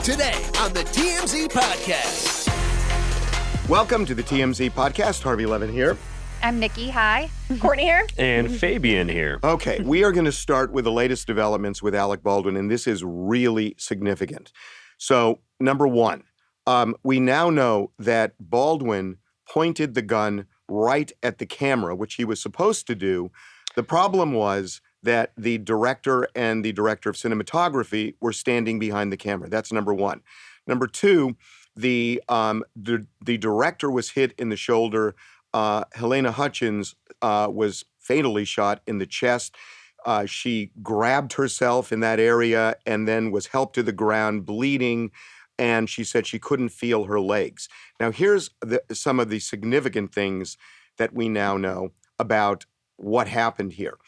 Today on the TMZ Podcast. Welcome to the TMZ Podcast. Harvey Levin here. I'm Nikki. Hi. Courtney here. And Fabian here. Okay, we are going to start with the latest developments with Alec Baldwin, and this is really significant. So, number one, we now know that Baldwin pointed the gun right at the camera, which he was supposed to do. The problem was that the director and the director of cinematography were standing behind the camera. That's number one. Number two, the director was hit in the shoulder. Helena Hutchins was fatally shot in the chest. She grabbed herself in that area and then was helped to the ground bleeding, and she said she couldn't feel her legs. Now, here's some of the significant things that we now know about what happened here.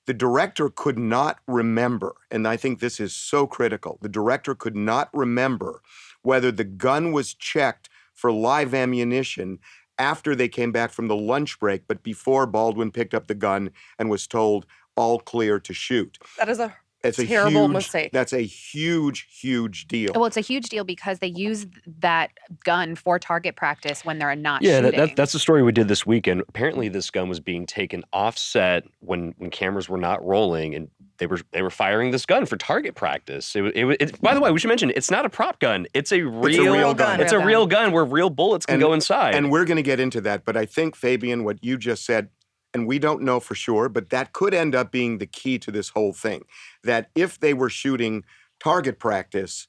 The director could not remember, and I think this is so critical, the director could not remember whether the gun was checked for live ammunition after they came back from the lunch break, but before Baldwin picked up the gun and was told all clear to shoot. That is a terrible mistake. That's a huge, huge deal. Well, it's a huge deal because they use that gun for target practice when they're not shooting. Yeah, that's the story we did this weekend. Apparently, this gun was being taken offset when cameras were not rolling, and they were firing this gun for target practice. By the way, we should mention it's not a prop gun. It's a real gun. It's a real gun where real bullets can go inside. And we're going to get into that. But I think, Fabian, what you just said, and we don't know for sure, but that could end up being the key to this whole thing. That if they were shooting target practice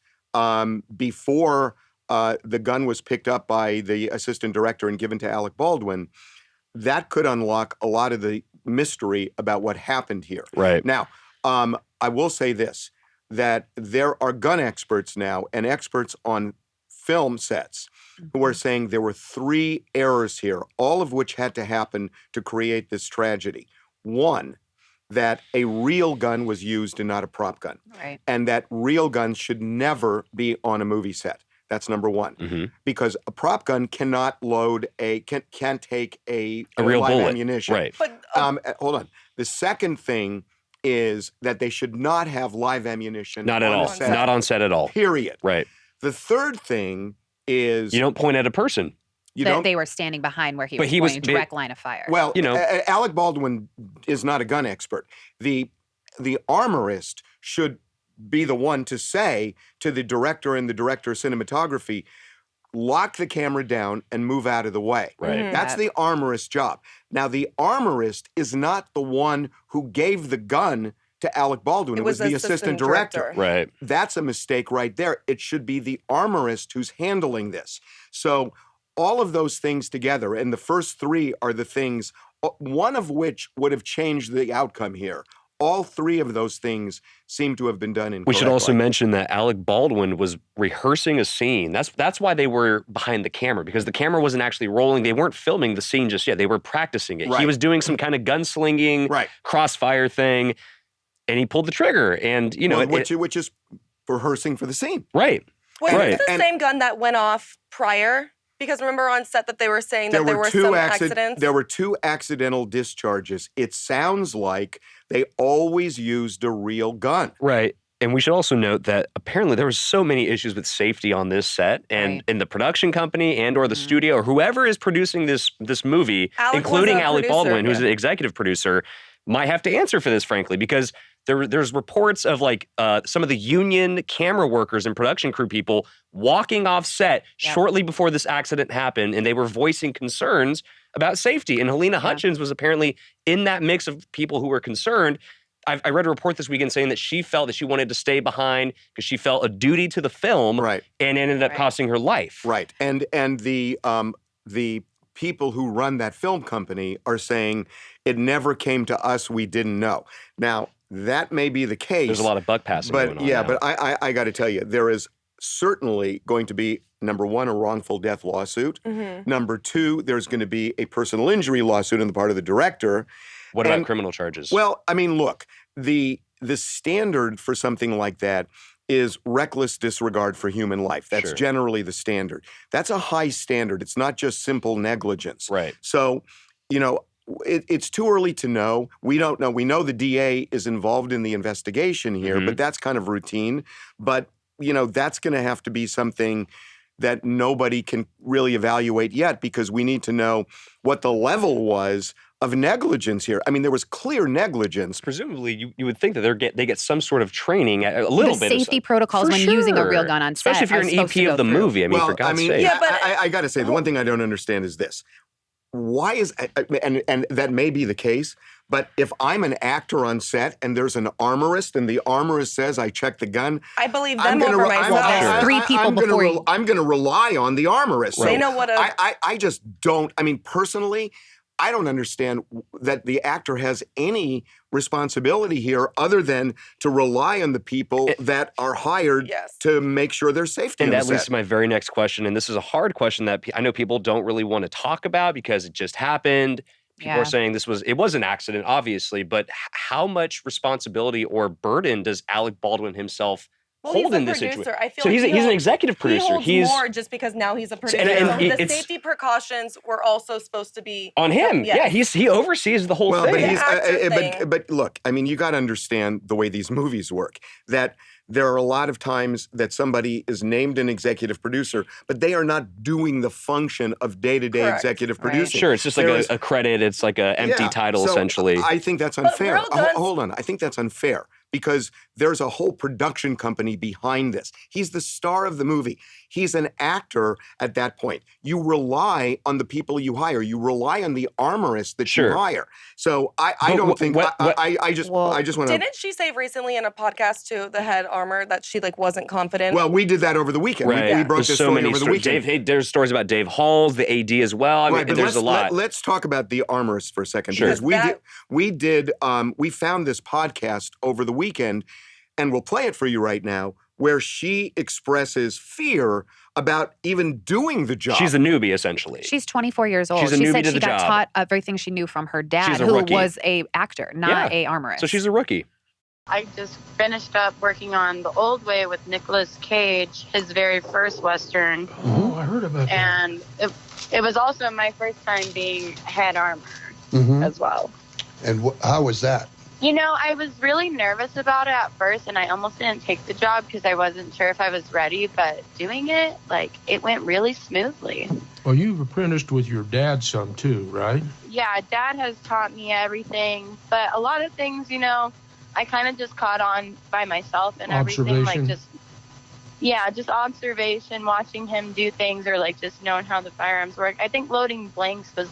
before the gun was picked up by the assistant director and given to Alec Baldwin, that could unlock a lot of the mystery about what happened here. Right. Now, I will say this, that there are gun experts now and experts on film sets who are saying there were 3 errors here, all of which had to happen to create this tragedy. One, that a real gun was used and not a prop gun. Right. And that real guns should never be on a movie set. That's number one. Mm-hmm. Because a prop gun cannot can't take a real live bullet. ammunition. Right. But Hold on. The second thing is that they should not have live ammunition Not at on all. the set, Not on set at all. period. Right. The third thing is You don't point at a person. you that don't. they were standing behind where he But was he was pointing direct line of fire. Well, You know. Alec Baldwin is not a gun expert. The armorist should be the one to say to the director and the director of cinematography, lock the camera down and move out of the way. Right. Mhm. That's the armorist's job. Now, the armorist is not the one who gave the gun to Alec Baldwin. It was the assistant director. Right. That's a mistake right there. It should be the armorist who's handling this. So all of those things together, and the first 3 are the things, one of which would have changed the outcome here. All 3 of those things seem to have been done incorrectly. We should also mention that Alec Baldwin was rehearsing a scene. That's why they were behind the camera, because the camera wasn't actually rolling. They weren't filming the scene just yet. They were practicing it. Right. He was doing some kind of gunslinging, Right. crossfire thing, and he pulled the trigger. And, you know, Well, which is rehearsing for the scene. right. wait, Right. is this the And- same gun that went off prior? Because remember on set that they were saying that there were some accidents? There were 2 accidental discharges. It sounds like they always used a real gun. Right. And we should also note that apparently there was so many issues with safety on this set, and Right. in the production company and or the Mhm. studio or whoever is producing this movie, Alec including was a Alec producer, Baldwin, who's yeah. an executive producer, might have to answer for this, frankly, because there's reports of like some of the union camera workers and production crew people walking off set Yep. shortly before this accident happened, and they were voicing concerns about safety. And Helena Hutchins was apparently in that mix of people who were concerned. I read a report this weekend saying that she felt that she wanted to stay behind because she felt a duty to the film, Right. and it ended up Right. costing her life. Right. And the people who run that film company are saying it never came to us, we didn't know. Now, that may be the case. There's a lot of buck passing but going on yeah, now. but I got to tell you, there is certainly going to be, number one, a wrongful death lawsuit. Mhm. Number 2, there's going to be a personal injury lawsuit on the part of the director. What about and- criminal charges? Well, I mean, look, the standard for something like that is reckless disregard for human life. That's Sure. generally the standard. That's a high standard. It's not just simple negligence. right. So, it's too early to know. We don't know. We know the DA is involved in the investigation here, Mhm. but that's kind of routine. But that's going to have to be something that nobody can really evaluate yet, because we need to know what the level was of negligence here. I mean, there was clear negligence. Presumably, you would think that they get some sort of training, a little The bit safety of proprotocols when using a real sure. gun on set. Especially if you're an EP of the movie. I mean, for God's sake. Yeah, but I got to say, the one thing I don't understand is this. Why is, and that may be the case, but if I'm an actor on set and there's an armorist and the armorist says I check the gun, I believe them over myself. There's three people before you. I'm going to rely on the armorist. They know what I just don't. I mean, personally, I don't understand that the actor has any responsibility here other than to rely on the people that are hired to make sure their safety. And that leads to my very next question. And this is a hard question that I know people don't really want to talk about because it just happened. People are saying it was an accident, obviously, but how much responsibility or burden does Alec Baldwin himself hold in this situation? I feel so he's an executive producer. He holds more just because now he's a producer. And the safety precautions were also supposed to be on him. Yeah, he oversees the whole thing. But look, I mean, you got to understand the way these movies work. That there are a lot of times that somebody is named an executive producer, but they are not doing the function of day-to-day executive producing. Sure, it's just like a credit. It's like an empty title, essentially. I think that's unfair. Hold on. I think that's unfair because there's a whole production company behind this. He's the star of the movie. He's an actor at that point. You rely on the people you hire. You rely on the armorist that you hire. So I don't think. I just want to. Didn't she say recently in a podcast too, the head armor, that she wasn't confident? Well, we did that over the weekend. Right. We broke this story over the weekend. There's stories about Dave Halls, the AD as well. I mean, there's a lot. Let's talk about the armorist for a second because we found this podcast over the weekend, and we'll play it for you right now, where she expresses fear about even doing the job. She's a newbie, essentially. She's 24 years old. She's a she newbie said to she the got job. taught everything she knew from her dad, She's a who rookie. was a actor, not a armorist. So she's a rookie. I just finished up working on The Old Way with Nicolas Cage, his very first Western. Oh, I heard about that. And it was also my first time being head armor as well. And how was that? You know, I was really nervous about it at first, and I almost didn't take the job because I wasn't sure if I was ready, but doing it, it went really smoothly. Well, you've apprenticed with your dad some too, right? Yeah, Dad has taught me everything, but a lot of things, I kind of just caught on by myself and everything, just observation, watching him do things, or just knowing how the firearms work. I think loading blanks was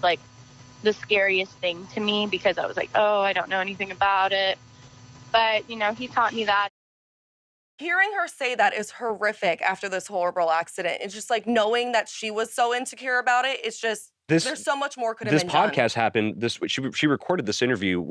the scariest thing to me because I was I don't know anything about it. But, he taught me that. Hearing her say that is horrific after this horrible accident. It's just knowing that she was so insecure about it. It's just, there's so much more could have been done. This podcast happened she recorded this interview,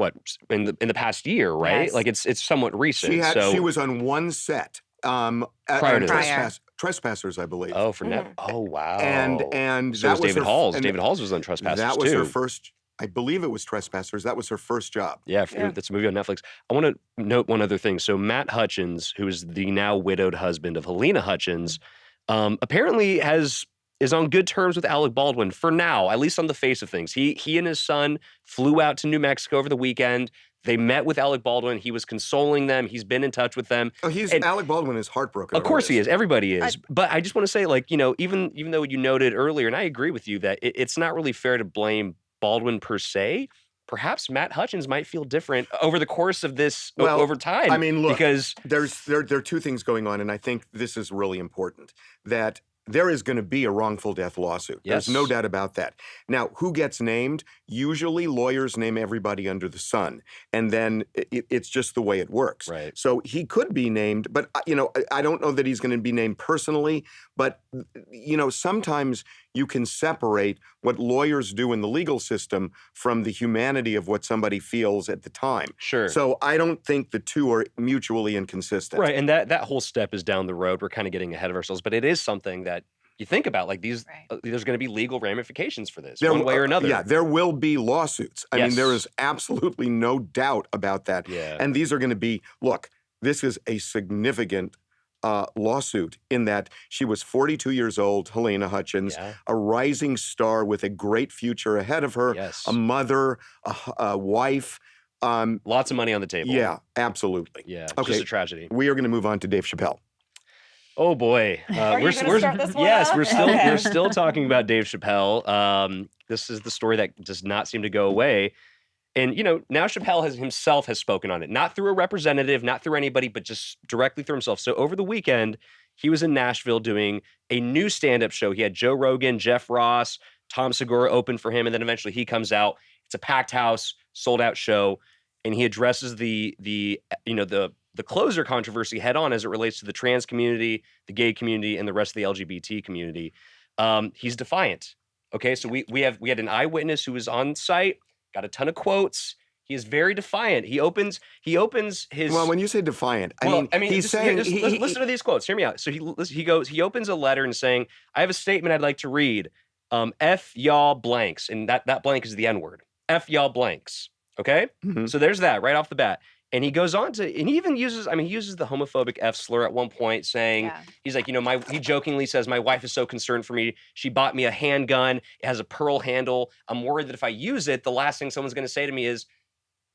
in the past year, right? Yes. It's somewhat recent. She was on one set. Prior to this. Trespassers, I believe. Oh, oh, wow. And so that was David Halls. David Halls was on Trespassers, that was too. her first, I believe it was Trespassers. That was her first job. Yeah, that's a movie on Netflix. I want to note one other thing. So Matt Hutchins, who is the now widowed husband of Helena Hutchins, apparently is on good terms with Alec Baldwin for now, at least on the face of things. He and his son flew out to New Mexico over the weekend. They met with Alec Baldwin. He was consoling them. He's been in touch with them. Oh, Alec Baldwin is heartbroken. Of course he is. Everybody is. But I just want to say, even though you noted earlier, and I agree with you that it's not really fair to blame Baldwin per se. Perhaps Matt Hutchins might feel different over the course of this over time. I mean, look, because there are two things going on, and I think this is really important. That there is going to be a wrongful death lawsuit. Yes. There's no doubt about that. Now, who gets named? Usually lawyers name everybody under the sun, and then it's just the way it works. Right. So he could be named, but I don't know that he's going to be named personally, but sometimes you can separate what lawyers do in the legal system from the humanity of what somebody feels at the time. Sure. So I don't think the two are mutually inconsistent. Right, and that whole step is down the road. We're kind of getting ahead of ourselves, but it is something that you think about, there's going to be legal ramifications for this, one way or another. Yeah, there will be lawsuits. I mean, there is absolutely no doubt about that. Yeah. And these are going to be, look, this is a significant lawsuit in that she was 42 years old, Helena Hutchins, a rising star with a great future ahead of her, a mother, a wife. Lots of money on the table. Yeah, absolutely. Yeah, okay. Just a tragedy. We are going to move on to Dave Chappelle. Oh boy, Are you gonna start this one yes, off? we're still talking about Dave Chappelle. This is the story that does not seem to go away. And now Chappelle has spoken on it, not through a representative, not through anybody, but just directly through himself. So over the weekend, he was in Nashville doing a new stand-up show. He had Joe Rogan, Jeff Ross, Tom Segura open for him, and then eventually he comes out. It's a packed house, sold-out show, and he addresses the closer controversy head on as it relates to the trans community, the gay community, and the rest of the LGBT community. He's defiant. Okay, so we had an eyewitness who was on site. Got a ton of quotes. He is very defiant. He opens his. Well, when you say defiant, he's saying. Listen to these quotes. Hear me out. So he opens a letter and saying, "I have a statement I'd like to read. F y'all blanks," and that blank is the N-word. F y'all blanks. Okay. Mm-hmm. So there's that right off the bat. And he goes on to, and he even uses the homophobic F slur at one point, saying, he's like, he jokingly says, "My wife is so concerned for me. She bought me a handgun. It has a pearl handle. I'm worried that if I use it, the last thing someone's going to say to me is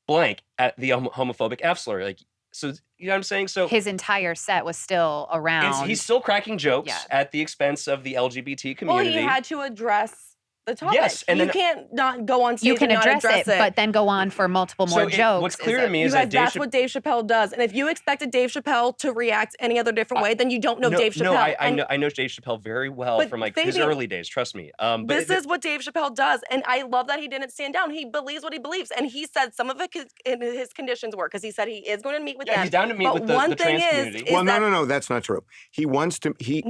blank at the homophobic F slur." Like, so, you know what I'm saying? So his entire set was still around. He's still cracking jokes at the expense of the LGBT community. Well, he had to address the topic. Yes, and you then can't not go on stage you can and address not it, but then go on for multiple more jokes. What's clear to me is that that's what Dave Chappelle does. And if you expected Dave Chappelle to react any other different way, then you don't know Dave Chappelle. No, I know Dave Chappelle very well from his early days. Trust me. This is what Dave Chappelle does, and I love that he didn't stand down. He believes what he believes, and he said some of it in his conditions were because he said he is going to meet with them. He's down to meet with the trans community. Well, no, that's not true. He wants to. He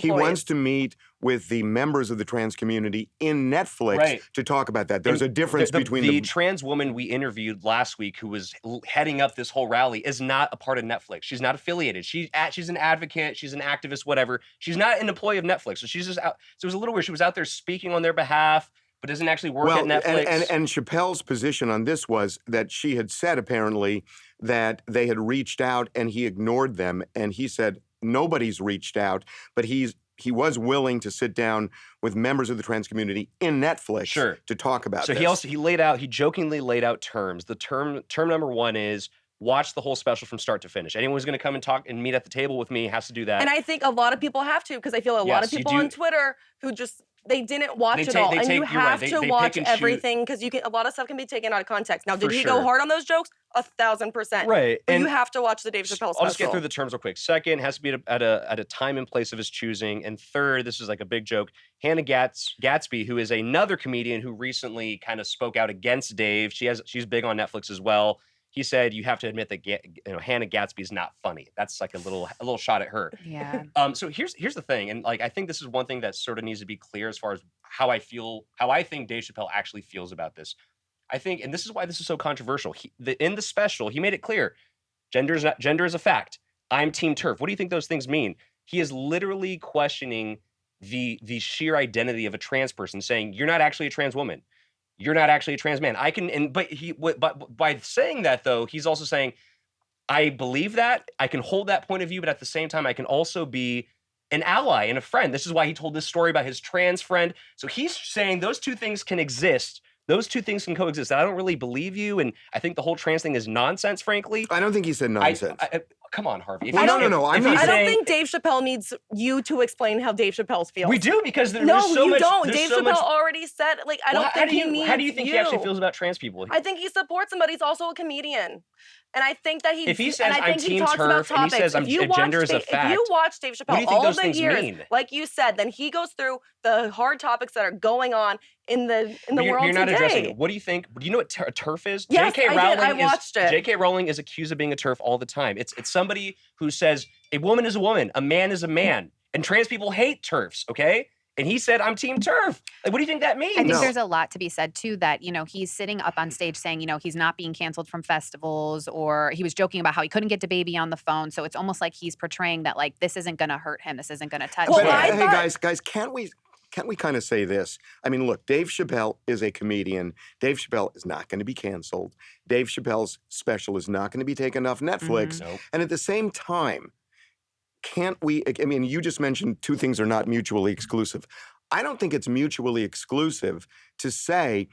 wants to meet with the members of the trans community in Netflix to talk about that. There's a difference between the trans woman we interviewed last week who was heading up this whole rally is not a part of Netflix. She's not affiliated. She's an advocate. She's an activist, whatever. She's not an employee of Netflix. So she's just out. So it was a little weird. She was out there speaking on their behalf, but doesn't actually work at Netflix. And Chappelle's position on this was that she had said apparently that they had reached out and he ignored them. And he said, nobody's reached out, but he was willing to sit down with members of the trans community in Netflix to talk about this. So he jokingly laid out terms. The term number one is watch the whole special from start to finish. Anyone who's going to come and talk and meet at the table with me has to do that. And I think a lot of people have to, because I feel a lot of people on Twitter who just they didn't watch it all, and you have to watch everything because a lot of stuff can be taken out of context. Now, did he go hard on those jokes? 1,000%. Right. But you have to watch the Dave Chappelle special. I'll just get through the terms real quick. Second, has to be at a time and place of his choosing. And third, this is like a big joke, Hannah Gatsby, who is another comedian who recently kind of spoke out against Dave. She's big on Netflix as well. He said, you have to admit that Hannah Gatsby is not funny. That's like a little shot at her. Yeah. So here's the thing, and I think this is one thing that sort of needs to be clear as far as how I think Dave Chappelle actually feels about this. I think, and this is why this is so controversial. In the special, he made it clear, gender is a fact. I'm Team TERF. What do you think those things mean? He is literally questioning the sheer identity of a trans person, saying you're not actually a trans woman. You're not actually a trans man. But by saying that though, he's also saying, I believe that, I can hold that point of view, but at the same time, I can also be an ally and a friend. This is why he told this story about his trans friend. So he's saying those two things can exist. Those two things can coexist. I don't really believe you, and I think the whole trans thing is nonsense, frankly. I don't think he said nonsense. Come on, Harvey. No. I don't think Dave Chappelle needs you to explain how Dave Chappelle feels. We do, because there's so much. You don't. Dave Chappelle already said, I don't think he needs you. How do you think he actually feels about trans people? I think he supports them, but he's also a comedian. And I think that if he says I'm Team TERF and he says gender is a fact, if you watch Dave Chappelle all of the years, mean? like you said, then he goes through the hard topics that are going on in the world You're not today. addressing it. What do you think? Do you know what a TERF is? Yes, I watched it. J.K. Rowling is accused of being a TERF all the time. It's somebody who says a woman is a woman, a man is a man, and trans people hate TERFs. Okay. And he said, I'm Team TERF. What do you think that means? I think there's a lot to be said, too, that, he's sitting up on stage saying, he's not being canceled from festivals, or he was joking about how he couldn't get DaBaby on the phone. So it's almost like he's portraying that, this isn't going to hurt him. This isn't going to touch him. Hey, guys, can't we kind of say this? I mean, look, Dave Chappelle is a comedian. Dave Chappelle is not going to be canceled. Dave Chappelle's special is not going to be taken off Netflix. Mm-hmm. Nope. And at the same time, can't we, you just mentioned two things are not mutually exclusive. I don't think it's mutually exclusive to say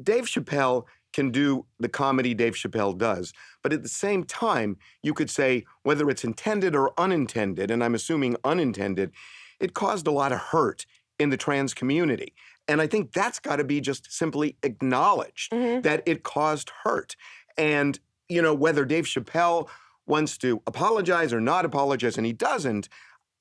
Dave Chappelle can do the comedy Dave Chappelle does. But at the same time, you could say, whether it's intended or unintended, and I'm assuming unintended, it caused a lot of hurt in the trans community. And I think that's got to be just simply acknowledged, that it caused hurt. And, you know, whether Dave Chappelle wants to apologize or not apologize, and he doesn't,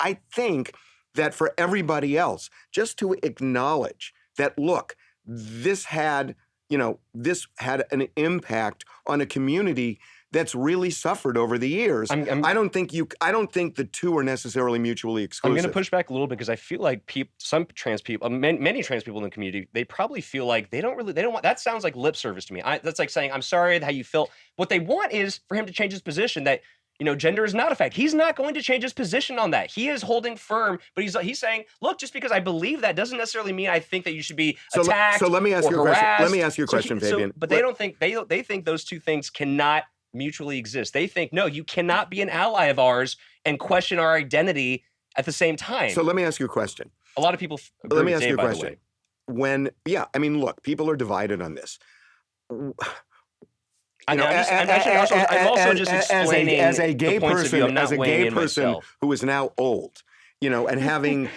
I think that for everybody else, just to acknowledge that, look, this had an impact on a community that's really suffered over the years. I don't think the two are necessarily mutually exclusive. I'm going to push back a little bit because I feel like some trans people, many trans people in the community, they probably feel like they don't want, that sounds like lip service to me. That's like saying, I'm sorry how you feel. What they want is for him to change his position that, you know, gender is not a fact. He's not going to change his position on that. He is holding firm, but he's saying, look, just because I believe that doesn't necessarily mean I think that you should be attacked. So let me ask you a question. Let me ask you a question, Fabian. But they don't think they think those two things cannot mutually exist. They think, no, you cannot be an ally of ours and question our identity at the same time. So let me ask you a question. A lot of people agree with Dave, by the way. Look, people are divided on this. I'm also just explaining as a gay person myself. who is now old, you know, and having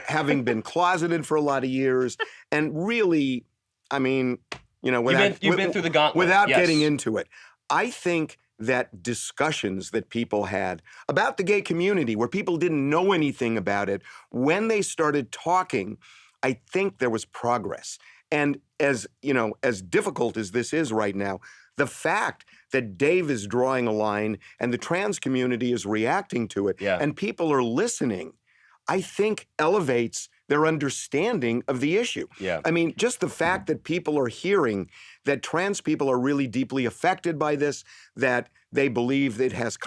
having been closeted for a lot of years, and really, I mean, you know, you've been through the gauntlet without getting into it. I think that discussions that people had about the gay community, where people didn't know anything about it, when they started talking, I think there was progress. And as you know, as difficult as this is right now, the fact that Dave is drawing a line and the trans community is reacting to it, and people are listening, I think elevates their understanding of the issue. Yeah. I mean, just the fact that people are hearing that trans people are really deeply affected by this, that they believe it has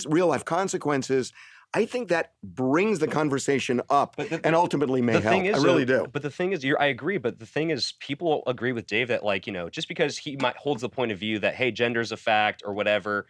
real life consequences, I think that brings the conversation up and ultimately may help. I really do. But the thing is, I agree, but the thing is, people agree with Dave that, like, you know, just because he holds the point of view that, hey, gender is a fact or whatever,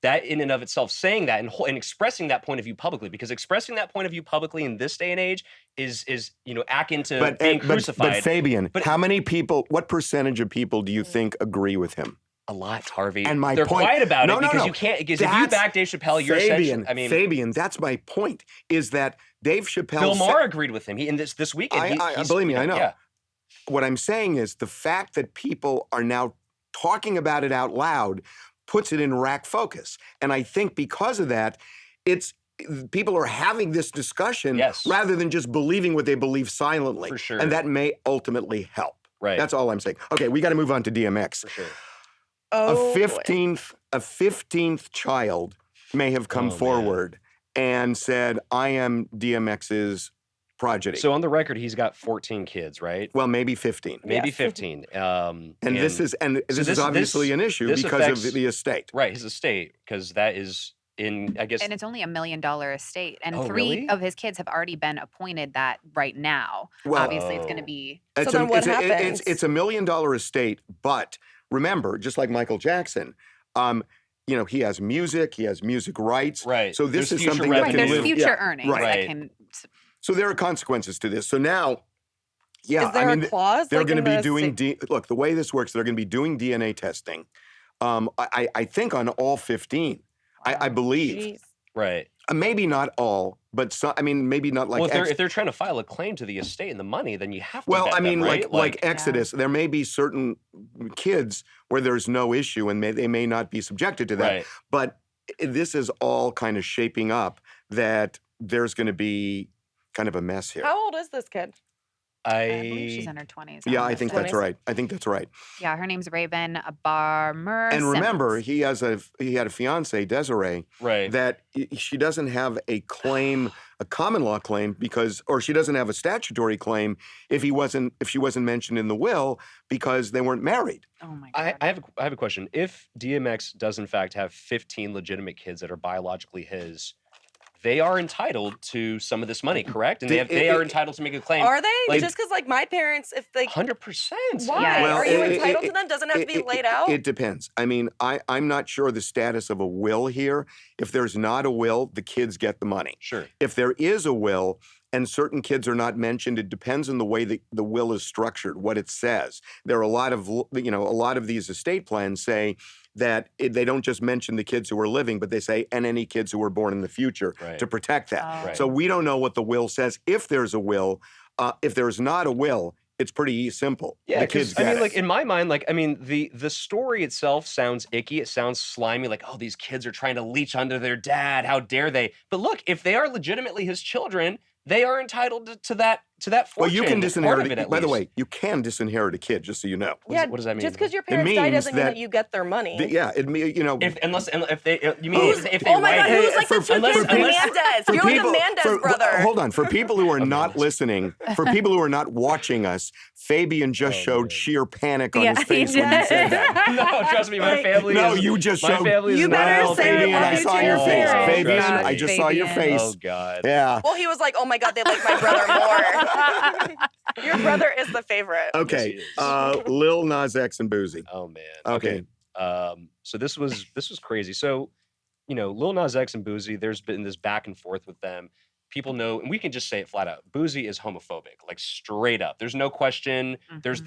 that in and of itself, saying that and expressing that point of view publicly, because expressing that point of view publicly in this day and age is you know, akin to being crucified. But Fabian, how many people, what percentage of people do you think agree with him? A lot, Harvey. And they're quiet about it because you can't. Because if you back Dave Chappelle, you're essentially. I mean, Fabian, that's my point. Is that Dave Chappelle? Bill Maher agreed with him. He in this weekend. Believe me, I know. Yeah. What I'm saying is the fact that people are now talking about it out loud puts it in rack focus, and I think because of that, people are having this discussion rather than just believing what they believe silently. For sure. And that may ultimately help. Right. That's all I'm saying. Okay, we got to move on to DMX. For sure. A 15th child may have come forward and said, I am DMX's progeny. So on the record, he's got 14 kids, right? Well, maybe 15. Maybe 15. This is obviously an issue because of the estate. Right, his estate, because that is in, I guess. And it's only $1 million estate. And really? 3 of his kids have already been appointed that right now. Well, obviously, it's going to be. So then what happens? It's $1 million estate, but remember, just like Michael Jackson, you know, he has music rights. Right. So this There's is something that can there's live. future earnings that can. So there are consequences to this. So now, is there a clause? They're going to be doing. Look, the way this works, they're going to be doing DNA testing. I think on all 15. I believe. Jeez. Right. Maybe not all, but some, I mean, maybe not like. Well, if they're trying to file a claim to the estate and the money, then you have to. Well, I mean, them, right? like Exodus, there may be certain kids where there's no issue and they may not be subjected to that. Right. But this is all kind of shaping up that there's going to be kind of a mess here. How old is this kid? I believe she's in her 20s. Yeah, I think that's right. I think that's right. Yeah, her name's Raven Barmer. And remember, Simmons. he had a fiance, Desiree, right? That she doesn't have a claim, a common law claim, or she doesn't have a statutory claim if she wasn't mentioned in the will because they weren't married. Oh my God. I have a question. If DMX does in fact have 15 legitimate kids that are biologically his, they are entitled to some of this money, correct? And they are entitled to make a claim. Are they? Just because, like, my parents, if they 100%. Why? Yeah. Well, are you entitled to them? Doesn't it have to be laid out? It depends. I mean, I'm not sure the status of a will here. If there's not a will, the kids get the money. Sure. If there is a will and certain kids are not mentioned. It depends on the way the will is structured, what it says. There are a lot of these estate plans say that they don't just mention the kids who are living, but they say, and any kids who are born in the future to protect that. Right. So we don't know what the will says. If there's a will, if there's not a will, it's pretty simple. Yeah, the kids get it. like in my mind, like, I mean, the story itself sounds icky. It sounds slimy. Like, oh, these kids are trying to leech under their dad. How dare they? But look, if they are legitimately his children, they are entitled to that fortune. Well, you can disinherit it. By the way, you can disinherit a kid, just so you know. What does that mean? Just because your parents die doesn't mean that you get their money. If they oh my God, who's like the two kids? Mendez. You're like the Mendez brother. Hold on. For people who are not listening, for people who are not watching us, Fabian just showed sheer panic on his face when you said that. No, trust me, my family. No, is, you just my showed. family is you better not say Fabian, I saw your face. Fabian, I just saw your face. Oh God. Yeah. Well, he was like, "Oh my God, they like my brother more." Your brother is the favorite. Okay. Lil Nas X and Boosie. Oh man. Okay. So this was crazy. So, Lil Nas X and Boosie, there's been this back and forth with them. People know, and we can just say it flat out. Boosie is homophobic, like straight up. There's no question. There's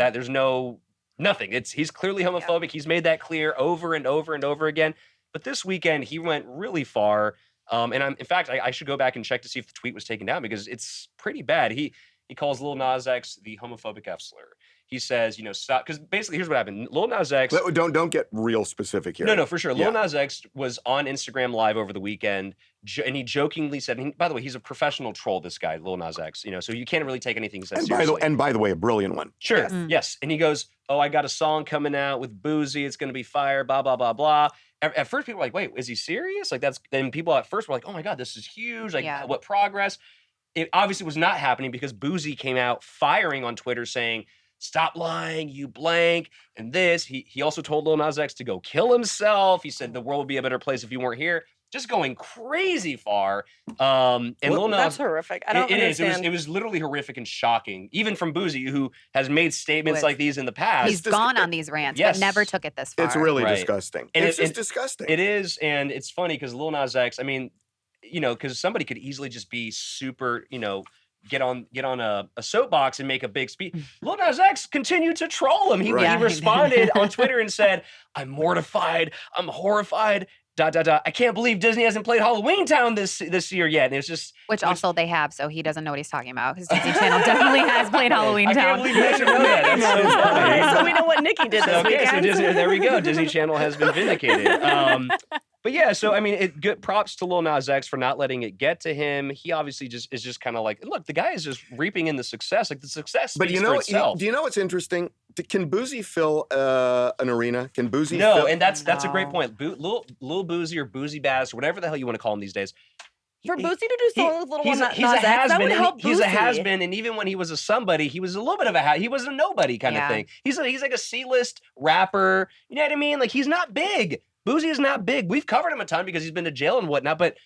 nothing. He's clearly homophobic. He's made that clear over and over and over again. But this weekend, he went really far. In fact, I should go back and check to see if the tweet was taken down because it's pretty bad. He calls Lil Nas X the homophobic F slur. He says, stop, because basically here's what happened. Lil Nas X. Don't get real specific here. No, for sure. Yeah. Lil Nas X was on Instagram Live over the weekend, and he jokingly said, by the way, he's a professional troll, this guy, Lil Nas X, so you can't really take anything he says seriously. And by the way, a brilliant one. Sure, yes. And he goes, oh, I got a song coming out with Boosie. It's going to be fire, blah, blah, blah, blah. At first, people were like, wait, is he serious? Then people at first were like, oh my God, this is huge. Like, what progress? It obviously was not happening because Boosie came out firing on Twitter saying, stop lying, you blank, and this. He also told Lil Nas X to go kill himself. He said the world would be a better place if you weren't here. Just going crazy far. Lil Nas, that's horrific. I don't understand. It was literally horrific and shocking, even from Boosie, who has made statements like these in the past. He's gone on these rants, but never took it this far. It's really disgusting. And it's just disgusting. It is, and it's funny because Lil Nas X, I mean, because somebody could easily just be super, get on a soapbox and make a big speech. Lil Nas X continued to troll him. He responded on Twitter and said, I'm mortified, I'm horrified, ... I can't believe Disney hasn't played Halloween Town this year yet. And it's just which also they have, so he doesn't know what he's talking about because Disney Channel definitely has played Halloween Town. I can't believe you actually know that. That's so funny. So we know what Nikki did this weekend. So Disney, there we go. Disney Channel has been vindicated. But yeah, so I mean, good props to Lil Nas X for not letting it get to him. He obviously is just kind of like, look, the guy is just reaping in the success. Like the success speaks for itself. Do you know what's interesting? Can Boosie fill an arena? Can Boosie? No, and that's a great point. Lil Boosie or Boosie Bass or whatever the hell you want to call him these days. For Boosie to do songs with Lil Nas X, that would help Boosie. He's a has-been, and even when he was a somebody, he was a little bit of he was a nobody kind of thing. He's like a C-list rapper. You know what I mean? Like he's not big. Boosie is not big. We've covered him a ton because he's been to jail and whatnot, but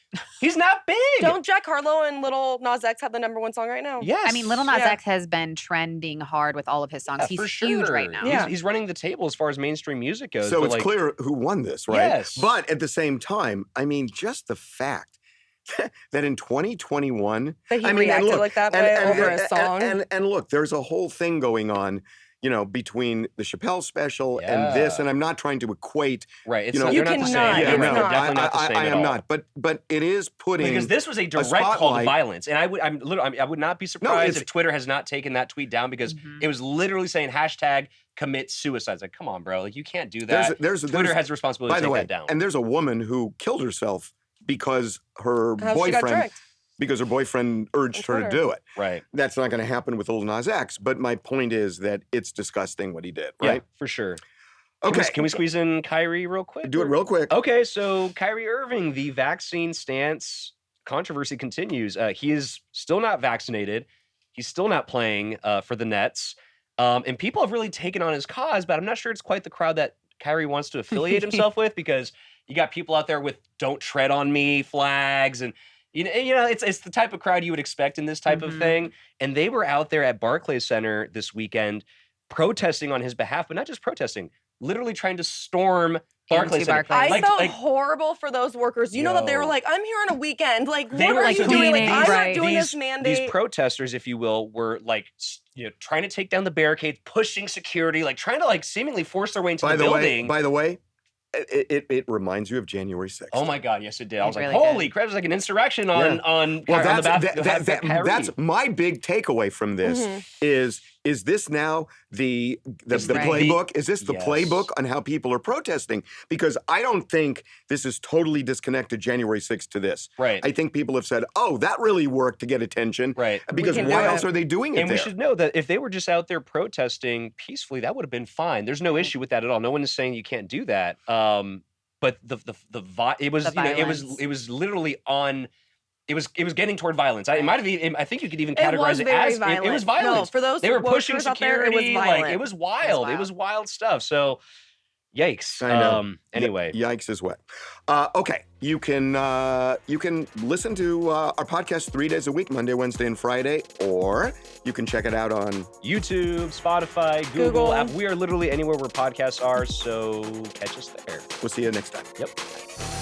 he's not big. Don't Jack Harlow and Lil Nas X have the #1 song right now? Yes. I mean, Lil Nas X has been trending hard with all of his songs. He's huge right now. Yeah. He's running the table as far as mainstream music goes. So it's clear who won this, right? Yes. But at the same time, I mean, just the fact that in 2021... That he reacted like that way over a song. And look, there's a whole thing going on, between the Chappelle special and this, and I'm not trying to equate. Right, you cannot. Definitely not the same I am not. But it is putting because this was a direct call to violence, and I would not be surprised if Twitter has not taken that tweet down because it was literally saying #commit suicide. It's like, come on, bro, like you can't do that. Twitter has a responsibility to take that down. And there's a woman who killed herself because her boyfriend. Because her boyfriend urged her to do it. Right. That's not going to happen with Lil Nas X. But my point is that it's disgusting what he did, right? Yeah, for sure. Okay. Can we squeeze in Kyrie real quick? Do it real quick. Okay, so Kyrie Irving, the vaccine stance controversy continues. He is still not vaccinated. He's still not playing for the Nets. And people have really taken on his cause, but I'm not sure it's quite the crowd that Kyrie wants to affiliate himself with because you got people out there with "Don't tread on me" flags and it's the type of crowd you would expect in this type of thing. And they were out there at Barclays Center this weekend protesting on his behalf, but not just protesting, literally trying to storm Barclays. I felt horrible for those workers. You know that they were like, I'm here on a weekend. Like, what are you doing? Like, I'm not doing this mandate. These protesters, if you will, were like, trying to take down the barricades, pushing security, like trying to like seemingly force their way into the building. By the way, it reminds you of January 6th. Oh my God, yes it did. I was like, holy crap, it was like an insurrection on that's my big takeaway from this is this now the playbook? Is this the playbook on how people are protesting? Because I don't think this is totally disconnected January 6th to this. Right. I think people have said, oh, that really worked to get attention. Right. Because why else are they doing it And we should know that if they were just out there protesting peacefully, that would have been fine. There's no issue with that at all. No one is saying you can't do that. But it was literally on. It was getting toward violence. I think you could even categorize it as violent. It was violence. No, for those they were pushing out security. there, it was violent. Like it was wild. It was wild stuff. So, yikes. I know. Anyway, yikes is wet. Okay, you can listen to our podcast 3 days a week, Monday, Wednesday, and Friday, or you can check it out on YouTube, Spotify, Google. We are literally anywhere where podcasts are. So catch us there. We'll see you next time. Yep.